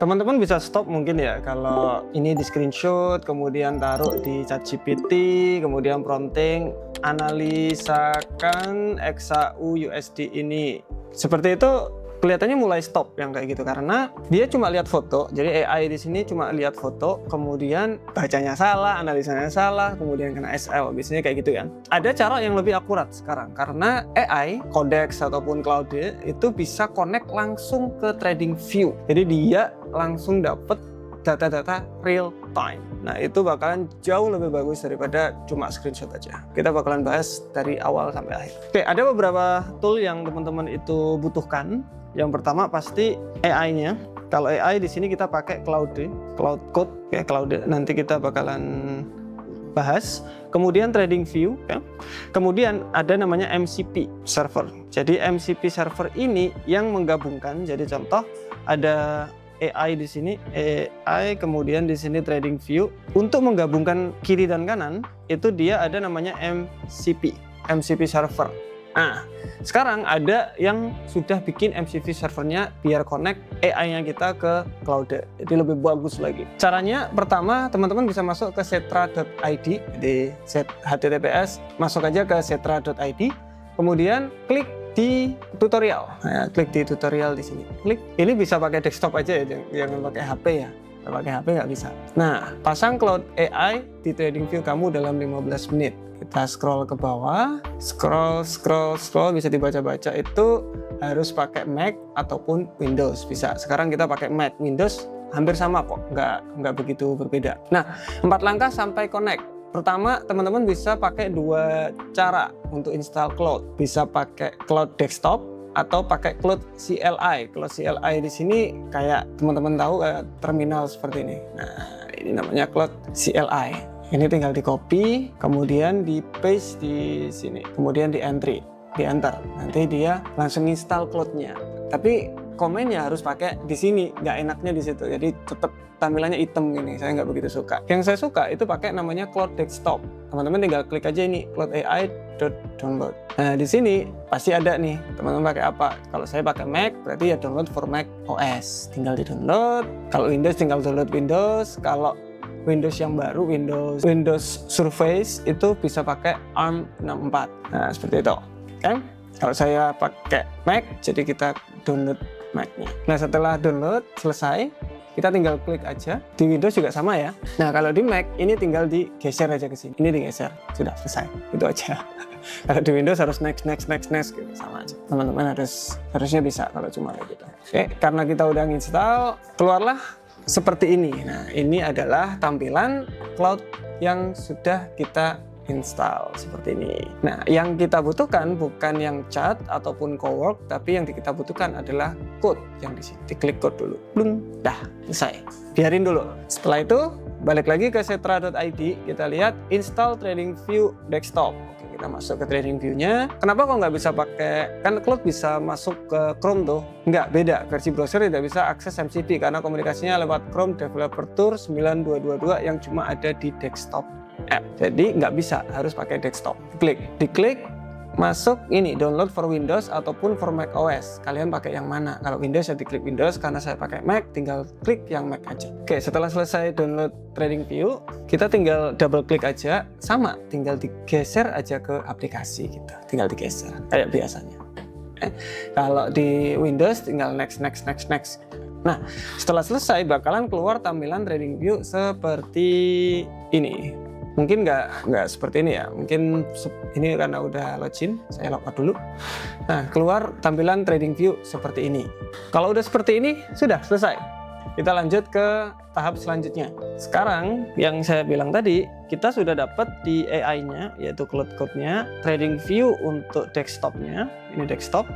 teman-teman bisa stop mungkin ya kalau ini di screenshot, kemudian taruh di ChatGPT, kemudian prompting analisakan XAU USD ini. Seperti itu kelihatannya mulai stop yang kayak gitu karena dia cuma lihat foto. Jadi AI di sini cuma lihat foto, kemudian bacanya salah, analisanya salah, kemudian kena SL. Biasanya kayak gitu kan. Ada cara yang lebih akurat sekarang karena AI, Codex ataupun Claude itu bisa connect langsung ke TradingView. Jadi dia langsung dapat data-data real time. Nah itu bakalan jauh lebih bagus daripada cuma screenshot aja. Kita bakalan bahas dari awal sampai akhir. Oke, ada beberapa tool yang teman-teman itu butuhkan. Yang pertama pasti AI-nya. Kalau AI di sini kita pakai Claude Code, ya Claude. Nanti kita bakalan bahas. Kemudian TradingView, ya. Kemudian ada namanya MCP server. Jadi MCP server ini yang menggabungkan. Jadi contoh ada AI di sini, AI, kemudian di sini TradingView. Untuk menggabungkan kiri dan kanan, itu dia ada namanya MCP server. Nah, sekarang ada yang sudah bikin MCP servernya biar connect AI-nya kita ke Claude. Jadi lebih bagus lagi. Caranya pertama, teman-teman bisa masuk ke setra.id, di HTTPS, masuk aja ke setra.id, kemudian klik di tutorial. Nah, klik di tutorial di sini. Klik. Ini bisa pakai desktop aja ya, jangan pakai HP ya. Kalau pakai HP nggak bisa. Nah, pasang Claude AI di TradingView kamu dalam 15 menit. Kita scroll ke bawah, scroll bisa dibaca-baca. Itu harus pakai Mac ataupun Windows bisa. Sekarang kita pakai Mac, Windows hampir sama kok, nggak begitu berbeda. Nah, 4 langkah sampai connect. Pertama, teman-teman bisa pakai 2 cara untuk install Claude. Bisa pakai Claude Desktop atau pakai Claude CLI. Claude CLI di sini kayak teman-teman tahu terminal seperti ini. Nah, ini namanya Claude CLI. Ini tinggal di copy, kemudian di paste di sini, kemudian di enter. Nanti dia langsung install Claude-nya. Tapi komennya harus pakai di sini, nggak enaknya di situ. Jadi tetap tampilannya hitam gini, saya nggak begitu suka. Yang saya suka itu pakai namanya Claude Desktop. Teman-teman tinggal klik aja ini claudeai.download. Nah di sini pasti ada nih, teman-teman pakai apa? Kalau saya pakai Mac, berarti ya download for Mac OS. Tinggal di download. Kalau Windows tinggal download Windows. Kalau Windows yang baru, Windows Surface itu bisa pakai ARM64. Nah seperti itu. Oke? Kalau saya pakai Mac, jadi kita download Mac-nya. Nah setelah download selesai, kita tinggal klik aja. Di Windows juga sama ya. Nah kalau di Mac ini tinggal digeser aja ke sini. Ini digeser, sudah selesai. Itu aja. Kalau di Windows harus next gitu, sama aja. Teman-teman harusnya bisa kalau cuma kayak gitu. Oke, karena kita udah install, keluarlah seperti ini. Nah ini adalah tampilan Claude yang sudah kita install seperti ini. Nah, yang kita butuhkan bukan yang chat ataupun cowork, tapi yang kita butuhkan adalah code yang di sini. Diklik code dulu. Blung, dah, selesai. Biarin dulu. Setelah itu, balik lagi ke setra.id, kita lihat install TradingView Desktop. Oke, kita masuk ke TradingView-nya. Kenapa kok nggak bisa pakai, kan Claude bisa masuk ke Chrome tuh? Nggak, beda. Versi browser tidak bisa akses MCP karena komunikasinya lewat Chrome Developer Tool 9222 yang cuma ada di desktop app. Jadi nggak bisa, harus pakai desktop. Diklik, masuk ini download for Windows ataupun for Mac OS. Kalian pakai yang mana? Kalau Windows ya diklik Windows, karena saya pakai Mac, tinggal klik yang Mac aja. Oke, setelah selesai download TradingView, kita tinggal double klik aja, sama, tinggal digeser aja ke aplikasi gitu. Tinggal digeser kayak biasanya. Kalau di Windows tinggal next. Nah, setelah selesai bakalan keluar tampilan TradingView seperti ini. Mungkin nggak seperti ini ya, mungkin ini karena udah login, saya logout dulu. Nah, keluar tampilan TradingView seperti ini. Kalau udah seperti ini, sudah selesai. Kita lanjut ke tahap selanjutnya. Sekarang, yang saya bilang tadi, kita sudah dapat di AI-nya, yaitu Claude Code-nya, TradingView untuk desktopnya, ini desktop.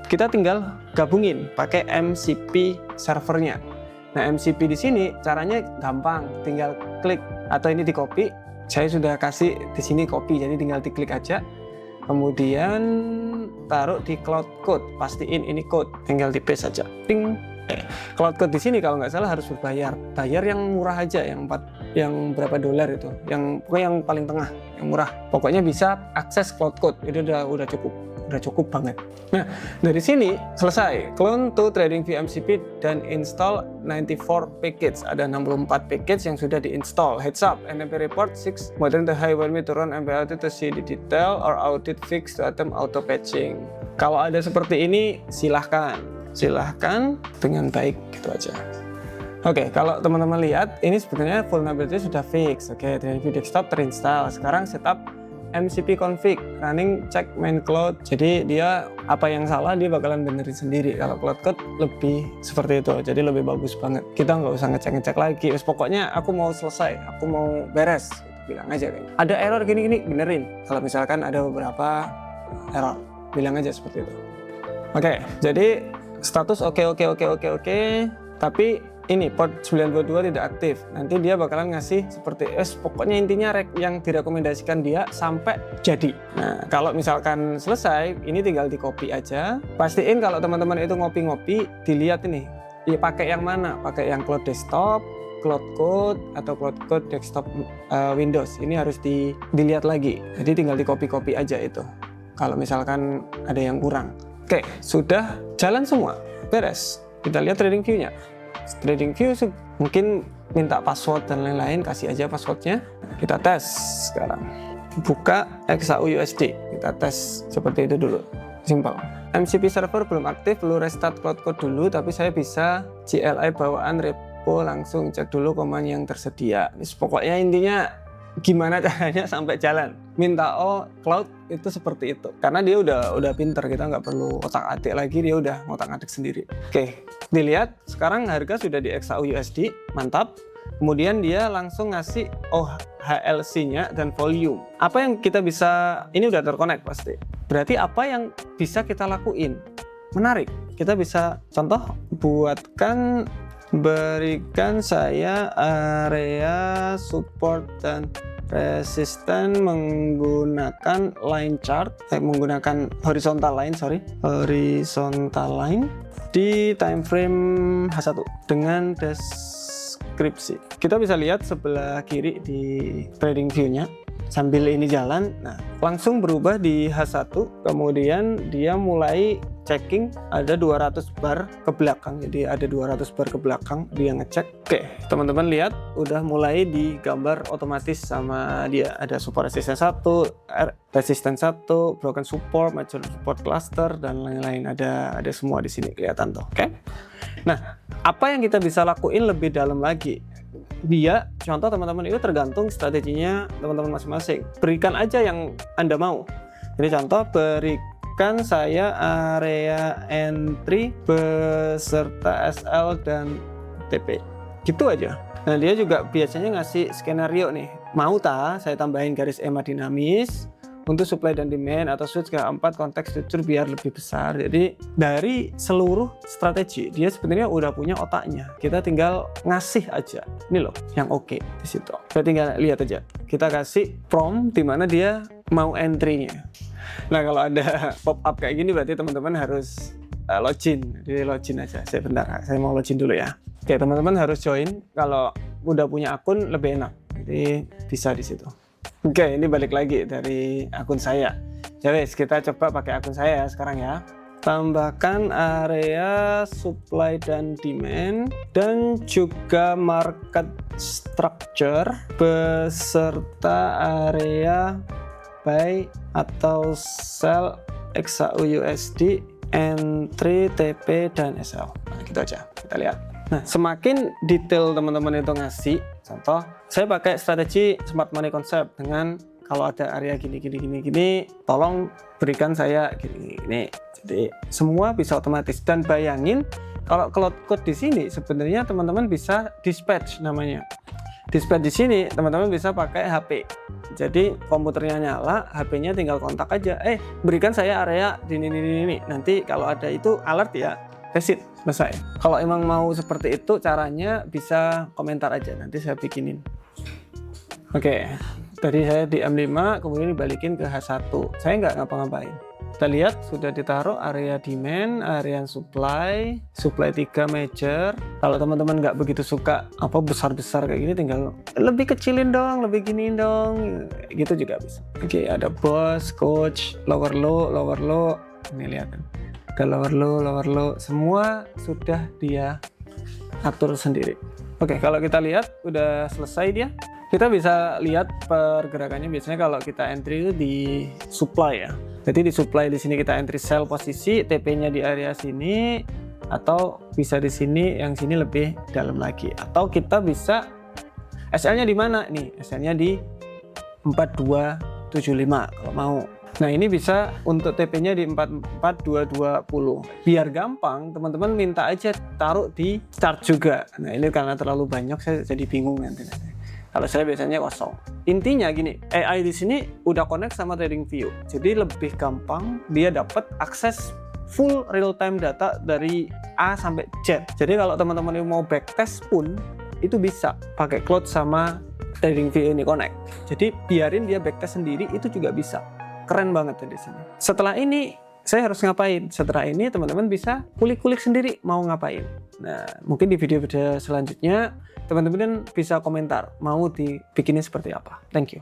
Kita tinggal gabungin pakai MCP servernya. Nah, MCP di sini caranya gampang, tinggal klik atau ini di copy. Saya sudah kasih di sini copy, jadi tinggal diklik aja. Kemudian taruh di Claude Code, pastiin ini code, tinggal di paste aja. Ting. Claude Code di sini kalau nggak salah harus berbayar. Bayar yang murah aja, yang berapa dolar itu, pokoknya yang paling tengah, yang murah. Pokoknya bisa akses Claude Code, itu udah cukup. udah cukup banget. Nah, dari sini selesai. Clone to TradingView MCP dan install 94 package. Ada 64 package yang sudah diinstal. Heads up, NMP report 6 modern the high want me to run NMP audit to see the detail or audit fix to attempt auto patching. Kalau ada seperti ini, silahkan dengan baik, gitu aja. Oke, kalau teman-teman lihat, ini sebenarnya vulnerability sudah fix. Oke, TradingView desktop terinstall. Sekarang setup MCP config, running check main cloud. Jadi dia apa yang salah dia bakalan benerin sendiri. Kalau cloud code lebih seperti itu, jadi lebih bagus banget. Kita nggak usah ngecek lagi. Pokoknya aku mau selesai, aku mau beres. Bilang aja kayak. Ada error gini-gini, benerin. Kalau misalkan ada beberapa error, bilang aja seperti itu. Oke, jadi status oke. Tapi ini port 922 tidak aktif. Nanti dia bakalan ngasih seperti pokoknya intinya yang direkomendasikan dia sampai jadi. Nah, kalau misalkan selesai, ini tinggal di copy aja. Pastiin kalau teman-teman itu ngopi-ngopi, dilihat ini. Ya pakai yang mana? Pakai yang cloud desktop, cloud code atau cloud code desktop Windows. Ini harus dilihat lagi. Jadi tinggal di copy aja itu. Kalau misalkan ada yang kurang. Oke, sudah jalan semua. Beres. Kita lihat TradingView-nya. TradingView mungkin minta password dan lain-lain, kasih aja passwordnya. Kita tes sekarang. Buka XAUUSD, kita tes seperti itu dulu. Simpel. MCP server belum aktif, perlu restart cloud code dulu, tapi saya bisa CLI bawaan repo langsung cek dulu command yang tersedia. Pokoknya intinya gimana caranya sampai jalan. Minta cloud itu seperti itu. Karena dia udah pinter, kita nggak perlu otak-atik lagi, dia udah ngotak-atik sendiri. Oke, dilihat sekarang harga sudah di XAUUSD, mantap. Kemudian dia langsung ngasih HLC-nya dan volume. Apa yang kita bisa, ini udah terkonek pasti. Berarti apa yang bisa kita lakuin? Menarik. Kita bisa contoh berikan saya area support dan resisten menggunakan line chart, menggunakan horizontal line di time frame H1 dengan deskripsi. Kita bisa lihat sebelah kiri di TradingView-nya sambil ini jalan. Nah, langsung berubah di H1, kemudian dia mulai checking ada 200 bar ke belakang. Jadi ada 200 bar ke belakang dia ngecek. Oke, teman-teman lihat udah mulai digambar otomatis sama dia. Ada support resistance 1, resistance 1, broken support, major support cluster dan lain-lain. Ada semua di sini kelihatan tuh. Oke. Nah, apa yang kita bisa lakuin lebih dalam lagi? Dia contoh teman-teman itu tergantung strateginya teman-teman masing-masing. Berikan aja yang Anda mau. Jadi contoh berikan saya area entry beserta SL dan TP. Gitu aja. Nah, dia juga biasanya ngasih skenario nih. Mau saya tambahin garis EMA dinamis untuk supply dan demand atau switch ke 4 konteks future biar lebih besar. Jadi dari seluruh strategi dia sebenarnya udah punya otaknya. Kita tinggal ngasih aja. Ini loh yang oke di situ. Kita tinggal lihat aja. Kita kasih prompt di mana dia mau entry-nya. Nah, kalau ada pop up kayak gini berarti teman-teman harus login. Jadi login aja. Saya mau login dulu ya. Oke, teman-teman harus join. Kalau udah punya akun lebih enak. Jadi bisa di situ. Oke, ini balik lagi dari akun saya. Jadi kita coba pakai akun saya sekarang ya. Tambahkan area supply dan demand dan juga market structure beserta area buy atau sell XAUUSD, entry, TP, dan SL. Nah, gitu aja. Kita lihat. Nah, semakin detail teman-teman itu ngasih, contoh, saya pakai strategi smart money concept dengan kalau ada area gini, tolong berikan saya gini. Jadi semua bisa otomatis. Dan bayangin kalau cloud code di sini sebenarnya teman-teman bisa dispatch namanya. Dispatch di sini teman-teman bisa pakai HP. Jadi komputernya nyala, HP-nya tinggal kontak aja. Berikan saya area di ini. Nanti kalau ada itu alert ya. That's it, selesai. Kalau emang mau seperti itu caranya bisa komentar aja, nanti saya bikinin. Oke, tadi saya di M5 kemudian dibalikin ke H1. Saya nggak ngapa-ngapain. Kita lihat sudah ditaruh area demand, area supply 3 major. Kalau teman-teman nggak begitu suka apa besar-besar kayak gini, tinggal lebih kecilin dong, lebih giniin dong, gitu juga bisa. Oke, ada boss, coach, lower low. Ini lihat kan. Ada lower low, semua sudah dia atur sendiri. Oke, kalau kita lihat udah selesai dia. Kita bisa lihat pergerakannya biasanya kalau kita entry itu di supply ya. Jadi di supply di sini kita entry sell posisi, TP-nya di area sini, atau bisa di sini, yang sini lebih dalam lagi. Atau kita bisa SL-nya di mana nih? SL-nya di 4275 kalau mau. Nah, ini bisa untuk TP-nya di 44220. Biar gampang, teman-teman minta aja taruh di chart juga. Nah, ini karena terlalu banyak saya jadi bingung nanti. Kalau saya biasanya kosong. Intinya gini, AI di sini udah connect sama TradingView. Jadi lebih gampang dia dapat akses full real time data dari A sampai Z. Jadi kalau teman-teman mau backtest pun itu bisa pakai cloud sama TradingView ini connect. Jadi biarin dia backtest sendiri itu juga bisa. Keren banget di sini. Setelah ini saya harus ngapain? Setelah ini teman-teman bisa kulik-kulik sendiri mau ngapain. Nah, mungkin di video-video selanjutnya teman-teman bisa komentar mau dibikinin seperti apa. Thank you.